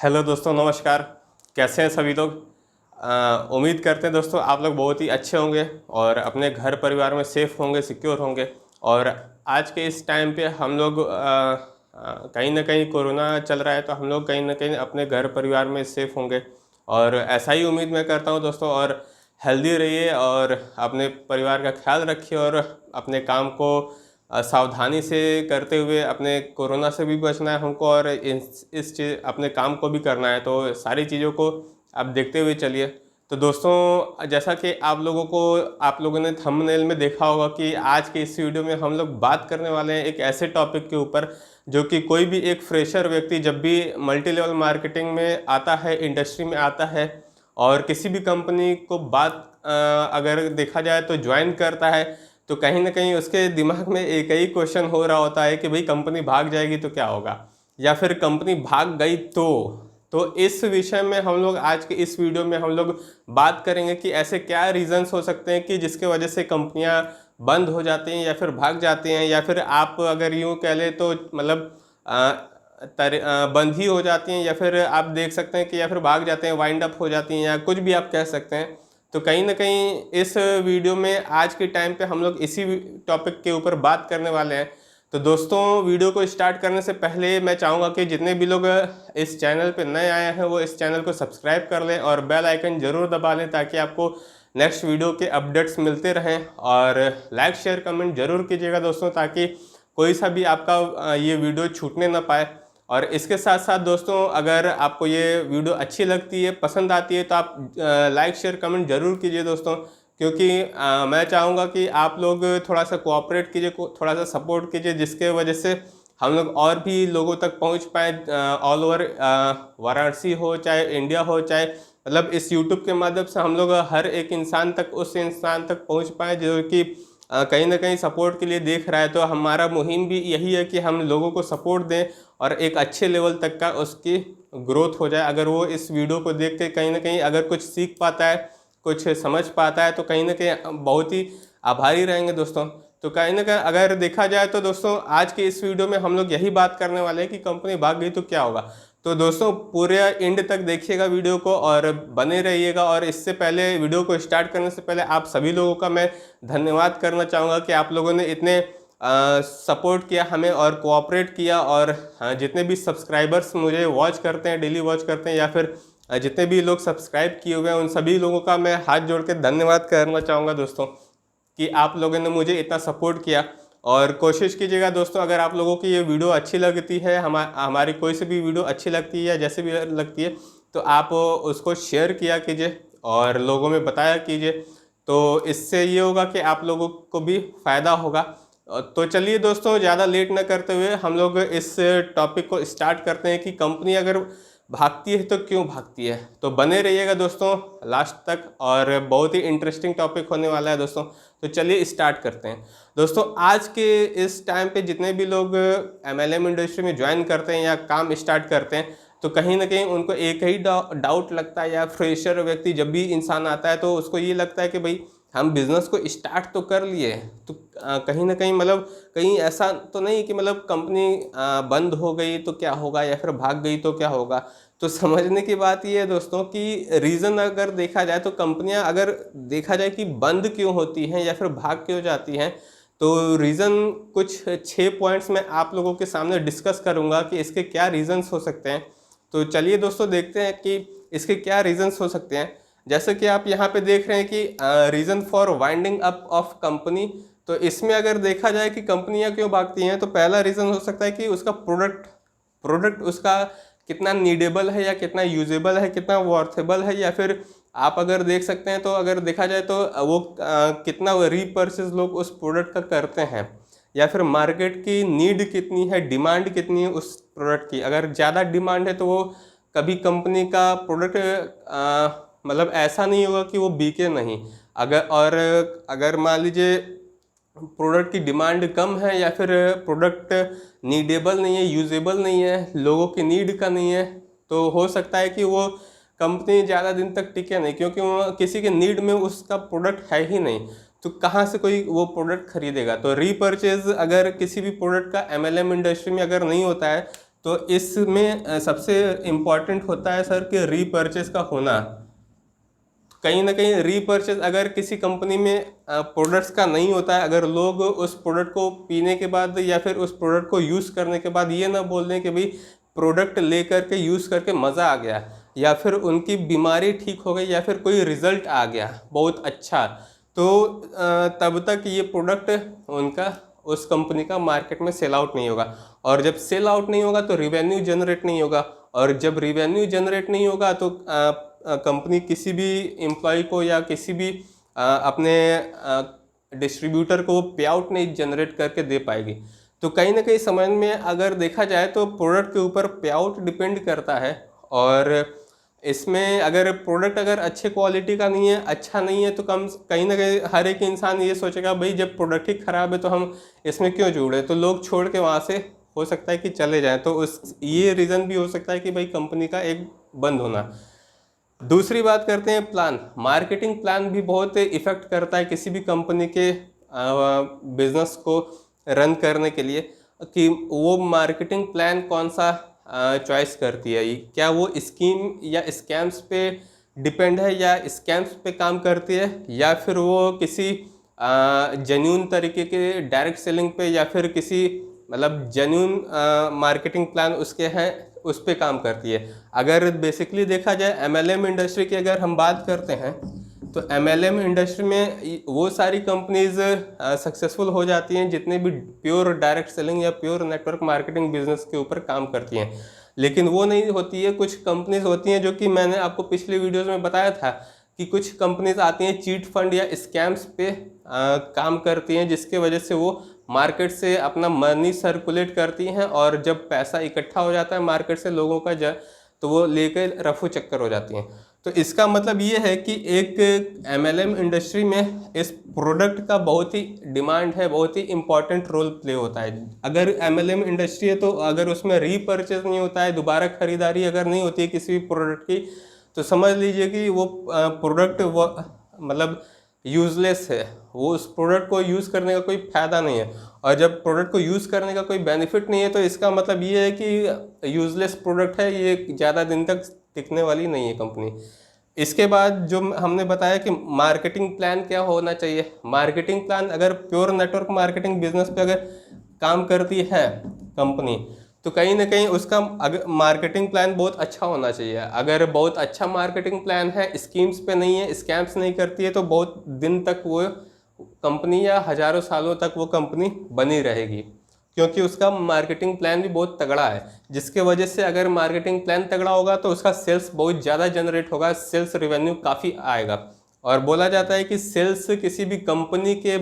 Hello दोस्तों, नमस्कार। कैसे हैं सभी लोग। उम्मीद करते हैं दोस्तों आप लोग बहुत ही अच्छे होंगे और अपने घर परिवार में सेफ़ होंगे, सिक्योर होंगे। और आज के इस टाइम पे हम लोग कहीं ना कहीं कोरोना चल रहा है, तो हम लोग कहीं ना कहीं अपने घर परिवार में सेफ़ होंगे। और ऐसा ही उम्मीद मैं करता हूं दोस्तों। और हेल्दी रहिए और अपने परिवार का ख्याल रखिए और अपने काम को सावधानी से करते हुए अपने कोरोना से भी बचना है हमको, और इस चीज़ अपने काम को भी करना है। तो सारी चीज़ों को आप देखते हुए चलिए। तो दोस्तों, जैसा कि आप लोगों ने थंबनेल में देखा होगा कि आज के इस वीडियो में हम लोग बात करने वाले हैं एक ऐसे टॉपिक के ऊपर जो कि कोई भी एक फ्रेशर व्यक्ति जब भी मल्टी लेवल मार्केटिंग में आता है, इंडस्ट्री में आता है और किसी भी कंपनी को अगर देखा जाए तो ज्वाइन करता है, तो कहीं ना कहीं उसके दिमाग में एक ही क्वेश्चन हो रहा होता है कि भाई कंपनी भाग जाएगी तो क्या होगा, या फिर कंपनी भाग गई तो इस विषय में हम लोग आज के इस वीडियो में हम लोग बात करेंगे कि ऐसे क्या रीजंस हो सकते हैं कि जिसके वजह से कंपनियां बंद हो जाती हैं या फिर भाग जाती हैं, या फिर आप अगर यूँ कह लें तो मतलब बंद ही हो जाती हैं, या फिर आप देख सकते हैं कि या फिर भाग जाते हैं, वाइंड अप हो जाती हैं, या कुछ भी आप कह सकते हैं। तो कहीं ना कहीं इस वीडियो में आज के टाइम पे हम लोग इसी टॉपिक के ऊपर बात करने वाले हैं। तो दोस्तों, वीडियो को स्टार्ट करने से पहले मैं चाहूँगा कि जितने भी लोग इस चैनल पे नए आए हैं वो इस चैनल को सब्सक्राइब कर लें और बेल आइकन ज़रूर दबा लें, ताकि आपको नेक्स्ट वीडियो के अपडेट्स मिलते रहें। और लाइक शेयर कमेंट जरूर कीजिएगा दोस्तों, ताकि कोई सा भी आपका ये वीडियो छूटने ना पाए। और इसके साथ साथ दोस्तों, अगर आपको ये वीडियो अच्छी लगती है, पसंद आती है, तो आप लाइक शेयर कमेंट जरूर कीजिए दोस्तों, क्योंकि मैं चाहूँगा कि आप लोग थोड़ा सा कोऑपरेट कीजिए, थोड़ा सा सपोर्ट कीजिए, जिसके वजह से हम लोग और भी लोगों तक पहुँच पाएँ। ऑल ओवर वाराणसी हो, चाहे इंडिया हो, चाहे मतलब इस यूट्यूब के माध्यम से हम लोग हर एक इंसान तक, उस इंसान तक पहुँच पाएँ जो कि कहीं ना कहीं सपोर्ट के लिए देख रहा है। तो हमारा मुहिम भी यही है कि हम लोगों को सपोर्ट दें और एक अच्छे लेवल तक का उसकी ग्रोथ हो जाए। अगर वो इस वीडियो को देख के कहीं ना कहीं अगर कुछ सीख पाता है, कुछ समझ पाता है, तो कहीं ना कहीं बहुत ही आभारी रहेंगे दोस्तों। तो कहीं ना कहीं अगर देखा जाए तो दोस्तों, आज के इस वीडियो में हम लोग यही बात करने वाले हैं कि कंपनी भाग गई तो क्या होगा। तो दोस्तों, पूरे एंड तक देखिएगा वीडियो को और बने रहिएगा। और इससे पहले, वीडियो को स्टार्ट करने से पहले, आप सभी लोगों का मैं धन्यवाद करना चाहूँगा कि आप लोगों ने इतने सपोर्ट किया हमें और कोऑपरेट किया। और जितने भी सब्सक्राइबर्स मुझे वॉच करते हैं, डेली वॉच करते हैं, या फिर जितने भी लोग सब्सक्राइब किए हुए हैं, उन सभी लोगों का मैं हाथ जोड़ के धन्यवाद करना चाहूँगा दोस्तों, कि आप लोगों ने मुझे इतना सपोर्ट किया। और कोशिश कीजिएगा दोस्तों, अगर आप लोगों की ये वीडियो अच्छी लगती है, हमारी कोई सी भी वीडियो अच्छी लगती है या जैसे भी लगती है, तो आप उसको शेयर किया कीजिए और लोगों में बताया कीजिए। तो इससे ये होगा कि आप लोगों को भी फ़ायदा होगा। तो चलिए दोस्तों, ज़्यादा लेट न करते हुए हम लोग इस टॉपिक को स्टार्ट करते हैं कि कंपनी अगर भागती है तो क्यों भागती है। तो बने रहिएगा दोस्तों लास्ट तक, और बहुत ही इंटरेस्टिंग टॉपिक होने वाला है दोस्तों। तो चलिए स्टार्ट करते हैं दोस्तों। आज के इस टाइम पे जितने भी लोग MLM इंडस्ट्री में ज्वाइन करते हैं या काम स्टार्ट करते हैं, तो कहीं ना कहीं उनको एक ही डाउट लगता है, या फ्रेशर व्यक्ति जब भी इंसान आता है तो उसको ये लगता है कि भाई हम बिज़नेस को स्टार्ट तो कर लिए, तो कहीं ना कहीं मतलब कहीं ऐसा तो नहीं कि मतलब कंपनी बंद हो गई तो क्या होगा, या फिर भाग गई तो क्या होगा। तो समझने की बात ये है दोस्तों कि रीज़न अगर देखा जाए तो कंपनियां अगर देखा जाए कि बंद क्यों होती हैं या फिर भाग क्यों जाती हैं, तो रीज़न कुछ 6 पॉइंट्स मैं आप लोगों के सामने डिस्कस करूंगा कि इसके क्या रीज़न्स हो सकते हैं। तो चलिए दोस्तों, देखते हैं कि इसके क्या रीज़न्स हो सकते हैं। जैसे कि आप यहाँ पे देख रहे हैं कि reason for winding up of company. तो इसमें अगर देखा जाए कि कंपनियां क्यों भागती हैं, तो पहला रीज़न हो सकता है कि उसका प्रोडक्ट उसका कितना नीडेबल है, या कितना यूजेबल है, कितना वर्थेबल है, या फिर आप अगर देख सकते हैं तो अगर देखा जाए तो वो कितना रीपर्चेज लोग उस प्रोडक्ट का करते हैं, या फिर मार्केट की नीड कितनी है, डिमांड कितनी है उस प्रोडक्ट की। अगर ज़्यादा डिमांड है तो वो कभी कंपनी का प्रोडक्ट मतलब ऐसा नहीं होगा कि वो बिके नहीं। अगर मान लीजिए प्रोडक्ट की डिमांड कम है, या फिर प्रोडक्ट नीडेबल नहीं है, यूजेबल नहीं है, लोगों की नीड का नहीं है, तो हो सकता है कि वो कंपनी ज़्यादा दिन तक टिके नहीं, क्योंकि वो किसी के नीड में उसका प्रोडक्ट है ही नहीं, तो कहाँ से कोई वो प्रोडक्ट खरीदेगा। तो रीपर्चेज अगर किसी भी प्रोडक्ट का MLM इंडस्ट्री में अगर नहीं होता है, तो इसमें सबसे इम्पॉर्टेंट होता है सर कि रीपर्चेस का होना। कहीं ना कहीं रीपर्चेस अगर किसी कंपनी में प्रोडक्ट्स का नहीं होता है, अगर लोग उस प्रोडक्ट को पीने के बाद या फिर उस प्रोडक्ट को यूज़ करने के बाद ये ना बोल दें कि भाई प्रोडक्ट ले करके यूज़ करके मज़ा आ गया, या फिर उनकी बीमारी ठीक हो गई, या फिर कोई रिज़ल्ट आ गया बहुत अच्छा, तो तब तक ये प्रोडक्ट उनका उस कंपनी का मार्केट में सेल आउट नहीं होगा। और जब सेल आउट नहीं होगा तो रिवेन्यू जनरेट नहीं होगा, और जब रिवेन्यू जनरेट नहीं होगा तो कंपनी किसी भी एम्प्लॉय को या किसी भी अपने डिस्ट्रीब्यूटर को पे आउट नहीं जनरेट करके दे पाएगी। तो कहीं ना कहीं समझ में अगर देखा जाए तो प्रोडक्ट के ऊपर पे आउट डिपेंड करता है। और इसमें अगर प्रोडक्ट अगर अच्छे क्वालिटी का नहीं है, अच्छा नहीं है, तो कहीं ना कहीं हर एक इंसान ये सोचेगा भाई जब प्रोडक्ट ही ख़राब है तो हम इसमें क्यों जुड़े, तो लोग छोड़ के वहाँ से हो सकता है कि चले जाएं। तो ये रीज़न भी हो सकता है कि भाई कंपनी का एक बंद होना। दूसरी बात करते हैं प्लान। मार्केटिंग प्लान भी बहुत इफ़ेक्ट करता है किसी भी कंपनी के बिजनेस को रन करने के लिए, कि वो मार्केटिंग प्लान कौन सा चॉइस करती है। क्या वो स्कीम या स्कैम्स पे डिपेंड है, या स्कैम्स पे काम करती है, या फिर वो किसी जेन्यून तरीके के डायरेक्ट सेलिंग पे, या फिर किसी मतलब जेन्यून मार्केटिंग प्लान उसके हैं उस पे काम करती है। अगर बेसिकली देखा जाए MLM इंडस्ट्री की अगर हम बात करते हैं, तो MLM इंडस्ट्री में वो सारी कंपनीज सक्सेसफुल हो जाती हैं जितने भी प्योर डायरेक्ट सेलिंग या प्योर नेटवर्क मार्केटिंग बिजनेस के ऊपर काम करती हैं। लेकिन वो नहीं होती है, कुछ कंपनीज होती हैं जो कि मैंने आपको पिछले वीडियोज़ में बताया था कि कुछ कंपनीज आती हैं चीट फंड या स्कैम्स पे काम करती हैं, जिसके वजह से वो मार्केट से अपना मनी सर्कुलेट करती हैं, और जब पैसा इकट्ठा हो जाता है मार्केट से लोगों का तो वो लेकर रफू चक्कर हो जाती हैं। तो इसका मतलब ये है कि एक MLM इंडस्ट्री में इस प्रोडक्ट का बहुत ही डिमांड है, बहुत ही इम्पॉर्टेंट रोल प्ले होता है। अगर MLM इंडस्ट्री है तो अगर उसमें रीपर्चेज नहीं होता है, दोबारा खरीदारी अगर नहीं होती है किसी भी प्रोडक्ट की, तो समझ लीजिए कि वो प्रोडक्ट वो मतलब यूज़लेस है, वो उस प्रोडक्ट को यूज़ करने का कोई फ़ायदा नहीं है। और जब प्रोडक्ट को यूज़ करने का कोई बेनिफिट नहीं है तो इसका मतलब ये है कि यूज़लेस प्रोडक्ट है, ये ज़्यादा दिन तक टिकने वाली नहीं है कंपनी। इसके बाद जो हमने बताया कि मार्केटिंग प्लान क्या होना चाहिए। मार्केटिंग प्लान अगर प्योर नेटवर्क मार्केटिंग बिजनेस पे अगर काम करती है कंपनी, तो कहीं ना कहीं उसका अगर मार्केटिंग प्लान बहुत अच्छा होना चाहिए। अगर बहुत अच्छा मार्केटिंग प्लान है, स्कीम्स पे नहीं है, स्कैम्स नहीं करती है, तो बहुत दिन तक वो कंपनी या हज़ारों सालों तक वो कंपनी बनी रहेगी, क्योंकि उसका मार्केटिंग प्लान भी बहुत तगड़ा है। जिसके वजह से अगर मार्केटिंग प्लान तगड़ा होगा तो उसका सेल्स बहुत ज़्यादा जनरेट होगा, सेल्स रिवेन्यू काफ़ी आएगा। और बोला जाता है कि सेल्स किसी भी कंपनी के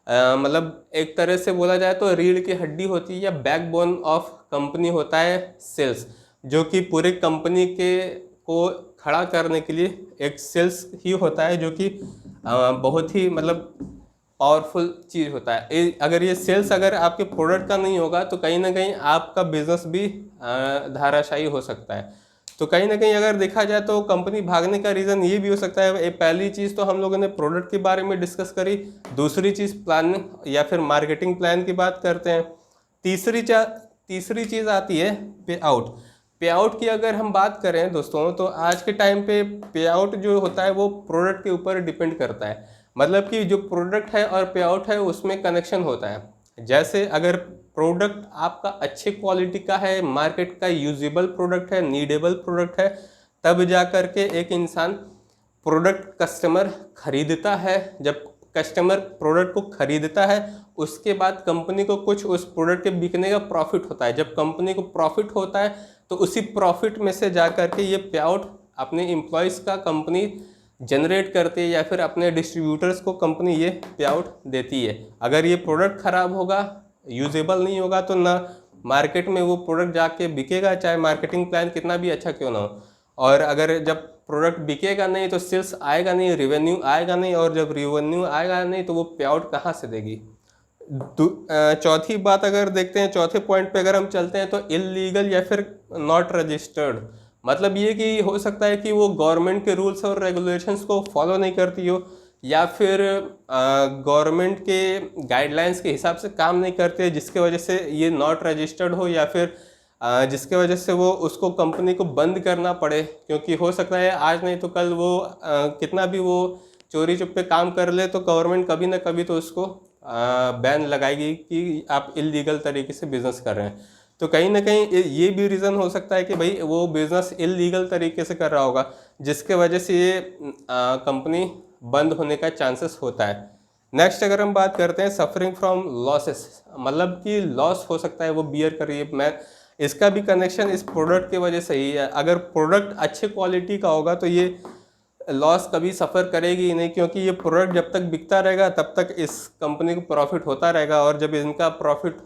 मतलब एक तरह से बोला जाए तो रीढ़ की हड्डी होती है, या बैकबोन ऑफ कंपनी होता है सेल्स, जो कि पूरे कंपनी के को खड़ा करने के लिए एक सेल्स ही होता है, जो कि बहुत ही मतलब पावरफुल चीज़ होता है। अगर ये सेल्स अगर आपके प्रोडक्ट का नहीं होगा तो कहीं ना कहीं आपका बिजनेस भी धाराशायी हो सकता है। तो कहीं ना कहीं अगर देखा जाए तो कंपनी भागने का रीज़न ये भी हो सकता है। पहली चीज़ तो हम लोगों ने प्रोडक्ट के बारे में डिस्कस करी, दूसरी चीज़ प्लान या फिर मार्केटिंग प्लान की बात करते हैं, तीसरी चीज़ आती है पे आउट। पे आउट की अगर हम बात करें दोस्तों, तो आज के टाइम पे पे आउट जो होता है वो प्रोडक्ट के ऊपर डिपेंड करता है। मतलब कि जो प्रोडक्ट है और पे आउट है उसमें कनेक्शन होता है। जैसे अगर प्रोडक्ट आपका अच्छे क्वालिटी का है, मार्केट का यूजेबल प्रोडक्ट है, नीडेबल प्रोडक्ट है, तब जा कर के एक इंसान प्रोडक्ट कस्टमर खरीदता है। जब कस्टमर प्रोडक्ट को खरीदता है उसके बाद कंपनी को कुछ उस प्रोडक्ट के बिकने का प्रॉफिट होता है। जब कंपनी को प्रॉफिट होता है तो उसी प्रॉफिट में से जा कर के ये पे आउट अपने एम्प्लॉयज़ का कंपनी जनरेट करती है, या फिर अपने डिस्ट्रीब्यूटर्स को कंपनी ये पे आउट देती है। अगर ये प्रोडक्ट ख़राब होगा, यूजेबल नहीं होगा, तो ना मार्केट में वो प्रोडक्ट जाके बिकेगा, चाहे मार्केटिंग प्लान कितना भी अच्छा क्यों ना हो। और अगर जब प्रोडक्ट बिकेगा नहीं तो सेल्स आएगा नहीं, रिवेन्यू आएगा नहीं, और जब रिवेन्यू आएगा नहीं तो वो पे आउट कहाँ से देगी। चौथी बात अगर देखते हैं, चौथे पॉइंट पे अगर हम चलते हैं, तो इलीगल या फिर नॉट रजिस्टर्ड। मतलब ये कि हो सकता है कि वो गवर्नमेंट के रूल्स और रेगुलेशंस को फॉलो नहीं करती हो, या फिर गवर्नमेंट के गाइडलाइंस के हिसाब से काम नहीं करते, जिसके वजह से ये नॉट रजिस्टर्ड हो, या फिर जिसके वजह से वो उसको कंपनी को बंद करना पड़े, क्योंकि हो सकता है आज नहीं तो कल वो कितना भी वो चोरी चुप्पे काम कर ले तो गवर्नमेंट कभी ना कभी तो उसको बैन लगाएगी कि आप इलीगल तरीके से बिजनेस कर रहे हैं। तो कहीं ना कहीं ये भी रीज़न हो सकता है कि भाई वो बिजनेस इलीगल तरीके से कर रहा होगा, जिसके वजह से ये कंपनी बंद होने का चांसेस होता है। नेक्स्ट अगर हम बात करते हैं सफरिंग फ्रॉम लॉसेस, मतलब कि लॉस हो सकता है वो बियर कर रही है। मैं इसका भी कनेक्शन इस प्रोडक्ट की वजह से ही है। अगर प्रोडक्ट अच्छे क्वालिटी का होगा तो ये लॉस कभी सफ़र करेगी ही नहीं, क्योंकि ये प्रोडक्ट जब तक बिकता रहेगा तब तक इस कंपनी को प्रॉफिट होता रहेगा, और जब इनका प्रॉफिट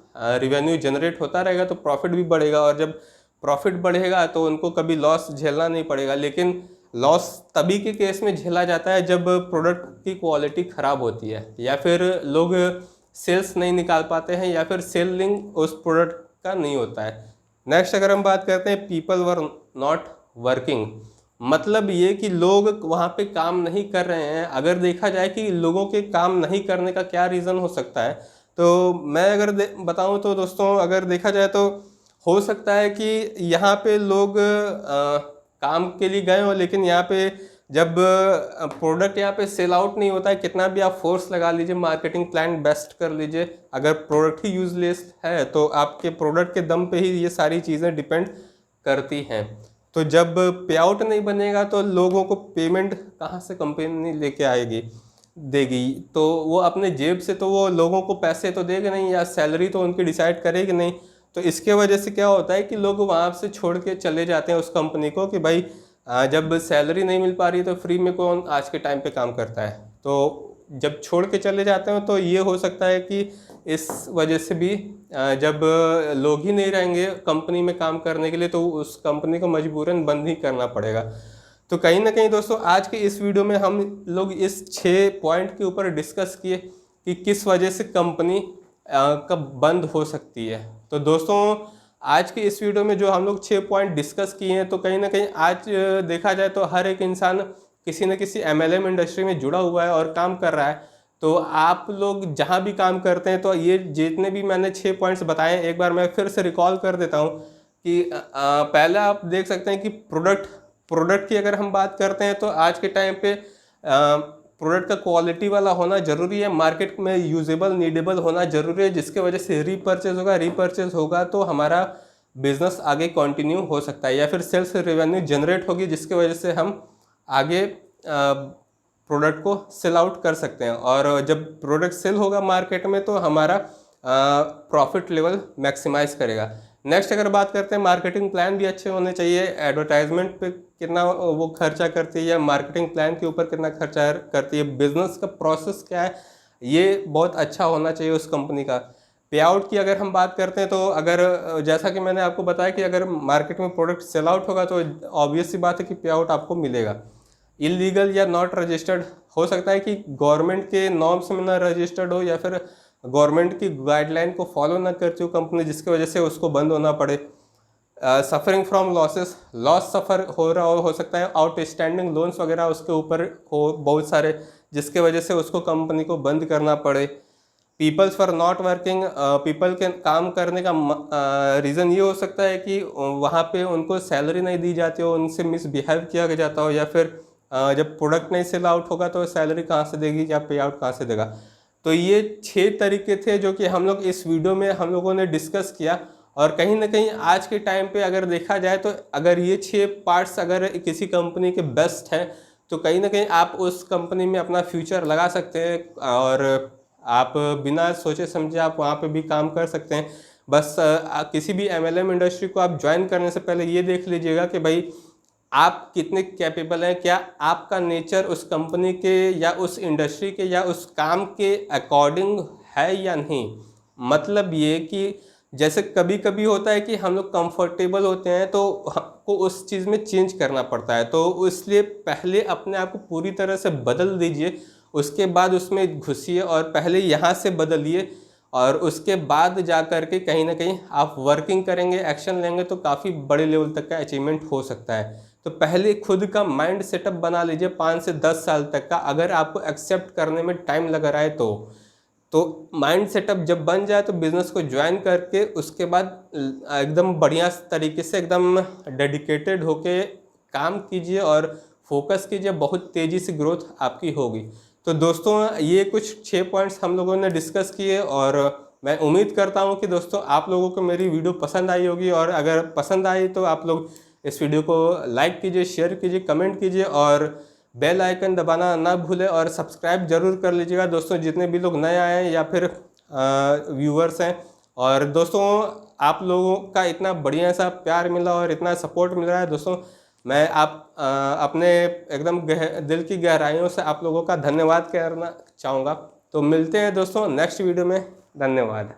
रिवेन्यू जनरेट होता रहेगा तो प्रॉफिट भी बढ़ेगा, और जब प्रॉफिट बढ़ेगा तो उनको कभी लॉस झेलना नहीं पड़ेगा। लेकिन लॉस तभी के केस में झेला जाता है जब प्रोडक्ट की क्वालिटी ख़राब होती है, या फिर लोग सेल्स नहीं निकाल पाते हैं, या फिर सेलिंग उस प्रोडक्ट का नहीं होता है। नेक्स्ट अगर हम बात करते हैं पीपल वर नॉट वर्किंग, मतलब ये कि लोग वहाँ पे काम नहीं कर रहे हैं। अगर देखा जाए कि लोगों के काम नहीं करने का क्या रीज़न हो सकता है, तो मैं अगर बताऊँ तो दोस्तों, अगर देखा जाए तो हो सकता है कि यहाँ पे लोग काम के लिए गए हो, लेकिन यहाँ पे जब प्रोडक्ट यहाँ पे सेल आउट नहीं होता है, कितना भी आप फोर्स लगा लीजिए, मार्केटिंग प्लान बेस्ट कर लीजिए, अगर प्रोडक्ट ही यूजलेस है तो आपके प्रोडक्ट के दम पे ही ये सारी चीज़ें डिपेंड करती हैं। तो जब पे आउट नहीं बनेगा तो लोगों को पेमेंट कहाँ से कंपनी लेके आएगी, देगी, तो वो अपने जेब से तो वो लोगों को पैसे तो देगा नहीं, या सैलरी तो उनकी डिसाइड करेगी नहीं। तो इसके वजह से क्या होता है कि लोग वहाँ से छोड़ के चले जाते हैं उस कंपनी को कि भाई जब सैलरी नहीं मिल पा रही तो फ्री में कौन आज के टाइम पे काम करता है। तो जब छोड़ के चले जाते हैं तो ये हो सकता है कि इस वजह से भी जब लोग ही नहीं रहेंगे कंपनी में काम करने के लिए तो उस कंपनी को मजबूरन बंद ही करना पड़ेगा। तो कहीं ना कहीं दोस्तों आज के इस वीडियो में हम लोग इस 6 पॉइंट के ऊपर डिस्कस किए कि किस वजह से कंपनी कब बंद हो सकती है। तो दोस्तों आज के इस वीडियो में जो हम लोग 6 पॉइंट डिस्कस किए हैं, तो कहीं ना कहीं आज देखा जाए तो हर एक इंसान किसी न किसी MLM इंडस्ट्री में जुड़ा हुआ है और काम कर रहा है। तो आप लोग जहां भी काम करते हैं तो ये जितने भी मैंने 6 पॉइंट्स बताए एक बार मैं फिर से रिकॉल कर देता हूं कि पहला आप देख सकते हैं कि प्रोडक्ट की अगर हम बात करते हैं तो आज के टाइम पे प्रोडक्ट का क्वालिटी वाला होना ज़रूरी है, मार्केट में यूजेबल नीडेबल होना ज़रूरी है, जिसके वजह से रीपरचेज होगा तो हमारा बिजनेस आगे कंटिन्यू हो सकता है, या फिर सेल्स रेवेन्यू जनरेट होगी जिसके वजह से हम आगे प्रोडक्ट को सेल आउट कर सकते हैं। और जब प्रोडक्ट सेल होगा मार्केट में तो हमारा प्रॉफिट लेवल मैक्सिमाइज करेगा। नेक्स्ट अगर बात करते हैं मार्केटिंग प्लान भी अच्छे होने चाहिए, एडवर्टाइजमेंट पे कितना वो खर्चा करती है या मार्केटिंग प्लान के ऊपर कितना खर्चा करती है, बिजनेस का प्रोसेस क्या है, ये बहुत अच्छा होना चाहिए उस कंपनी का। पे आउट की अगर हम बात करते हैं तो अगर जैसा कि मैंने आपको बताया कि अगर मार्केट में प्रोडक्ट सेल आउट होगा तो ऑब्वियस सी बात है कि पे आउट आपको मिलेगा। इलीगल या नॉट रजिस्टर्ड हो सकता है कि गवर्नमेंट के नॉर्म्स में ना रजिस्टर्ड हो, या फिर गवर्नमेंट की गाइडलाइन को फॉलो ना करती हो कंपनी, जिसकी वजह से उसको बंद होना पड़े। सफरिंग फ्रॉम लॉसेस, लॉस सफ़र हो रहा हो सकता है, आउटस्टैंडिंग लोन्स वगैरह उसके ऊपर हो बहुत सारे, जिसके वजह से उसको कंपनी को बंद करना पड़े। Peoples for not working, people के काम करने का रीज़न ये हो सकता है कि वहाँ पे उनको सैलरी नहीं दी जाती हो, उनसे मिसबिहेव किया जाता हो, या फिर जब प्रोडक्ट नहीं सेल आउट होगा तो सैलरी कहाँ से देगी या पे आउट कहाँ से देगा। तो ये 6 तरीके थे जो कि हम लोग इस वीडियो में हम लोगों ने डिस्कस किया। और कहीं ना कहीं आज के टाइम पे अगर देखा जाए तो अगर ये 6 पार्ट्स अगर किसी कंपनी के बेस्ट हैं तो कहीं ना कहीं आप उस कंपनी में अपना फ्यूचर लगा सकते हैं, और आप बिना सोचे समझे आप वहाँ पे भी काम कर सकते हैं। बस किसी भी MLM इंडस्ट्री को आप ज्वाइन करने से पहले ये देख लीजिएगा कि भाई आप कितने कैपेबल हैं, क्या आपका नेचर उस कंपनी के या उस इंडस्ट्री के या उस काम के अकॉर्डिंग है या नहीं। मतलब ये कि जैसे कभी कभी होता है कि हम लोग कंफर्टेबल होते हैं तो हमको उस चीज़ में चेंज करना पड़ता है, तो इसलिए पहले अपने आप को पूरी तरह से बदल दीजिए, उसके बाद उसमें घुसिए और पहले यहाँ से बदलिए, और उसके बाद जा कर के कहीं ना कहीं आप वर्किंग करेंगे, एक्शन लेंगे तो काफ़ी बड़े लेवल तक का अचीवमेंट हो सकता है। तो पहले खुद का माइंड सेटअप बना लीजिए 5 से 10 साल तक का, अगर आपको एक्सेप्ट करने में टाइम लग रहा है तो तो माइंड सेटअप जब बन जाए तो बिज़नेस को ज्वाइन करके उसके बाद एकदम बढ़िया तरीके से एकदम डेडिकेटेड होके काम कीजिए और फोकस कीजिए, बहुत तेज़ी से ग्रोथ आपकी होगी। तो दोस्तों ये कुछ 6 पॉइंट्स हम लोगों ने डिस्कस किए और मैं उम्मीद करता हूँ कि दोस्तों आप लोगों को मेरी वीडियो पसंद आई होगी, और अगर पसंद आई तो आप लोग इस वीडियो को लाइक कीजिए, शेयर कीजिए, कमेंट कीजिए और बेल आइकन दबाना ना भूलें और सब्सक्राइब जरूर कर लीजिएगा दोस्तों, जितने भी लोग नए आए हैं या फिर व्यूवर्स हैं। और दोस्तों आप लोगों का इतना बढ़िया सा प्यार मिला और इतना सपोर्ट मिल रहा है दोस्तों, मैं अपने एकदम दिल की गहराइयों से आप लोगों का धन्यवाद करना चाहूँगा। तो मिलते हैं दोस्तों नेक्स्ट वीडियो में। धन्यवाद।